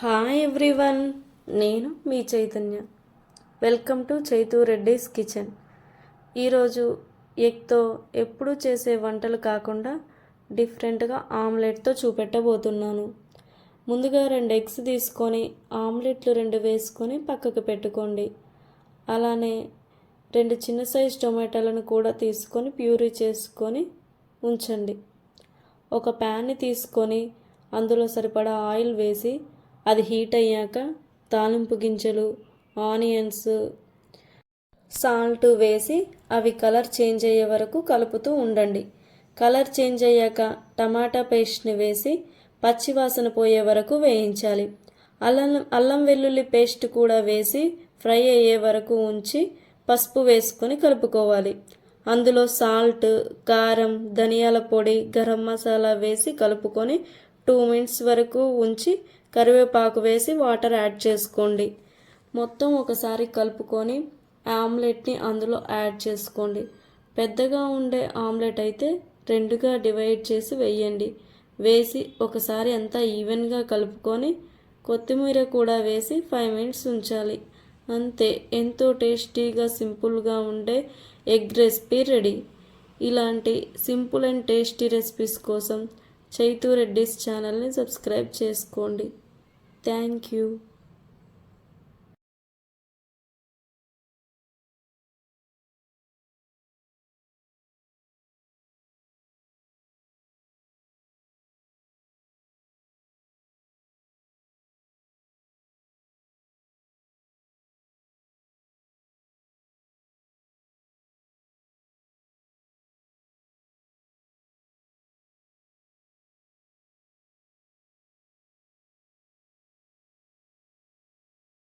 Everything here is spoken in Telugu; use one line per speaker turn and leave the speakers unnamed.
హాయ్ ఎవ్రీవన్, నేను మీ Chaitanya. Welcome to Chaitu Reddy's kitchen. ఈరోజు ఎగ్తో ఎప్పుడు చేసే వంటలు కాకుండా డిఫరెంట్గా ఆమ్లెట్తో చూపెట్టబోతున్నాను. ముందుగా 2 ఎగ్స్ తీసుకొని ఆమ్లెట్లు 2 వేసుకొని పక్కకు పెట్టుకోండి. అలానే 2 చిన్న సైజ్ టొమాటోలను కూడా తీసుకొని ప్యూరీ చేసుకొని ఉంచండి. ఒక ప్యాన్ని తీసుకొని అందులో సరిపడా ఆయిల్ వేసి అది హీట్ అయ్యాక తాలింపు గింజలు, ఆనియన్స్, సాల్ట్ వేసి అవి కలర్ చేంజ్ అయ్యే వరకు కలుపుతూ ఉండండి. కలర్ చేంజ్ అయ్యాక టమాటా పేస్ట్ని వేసి పచ్చివాసన పోయే వరకు వేయించాలి. అల్లం వెల్లుల్లి పేస్ట్ కూడా వేసి ఫ్రై అయ్యే వరకు ఉంచి పసుపు వేసుకొని కలుపుకోవాలి. అందులో సాల్ట్, కారం, ధనియాల పొడి, గరం మసాలా వేసి కలుపుకొని 2 మినిట్స్ వరకు ఉంచి కరివేపాకు వేసి వాటర్ యాడ్ చేసుకోండి. మొత్తం ఒకసారి కలుపుకొని ఆమ్లెట్ని అందులో యాడ్ చేసుకోండి. పెద్దగా ఉండే ఆమ్లెట్ అయితే 2గా డివైడ్ చేసి వేయండి. వేసి ఒకసారి అంతా ఈవెన్గా కలుపుకొని కొత్తిమీర కూడా వేసి 5 మినిట్స్ ఉంచాలి. అంతే, ఎంతో టేస్టీగా సింపుల్గా ఉండే ఎగ్ రెసిపీ రెడీ. ఇలాంటి సింపుల్ అండ్ టేస్టీ రెసిపీస్ కోసం చైతూ రెడ్డిస్ ఛానల్ని సబ్స్క్రైబ్ చేసుకోండి. Thank you.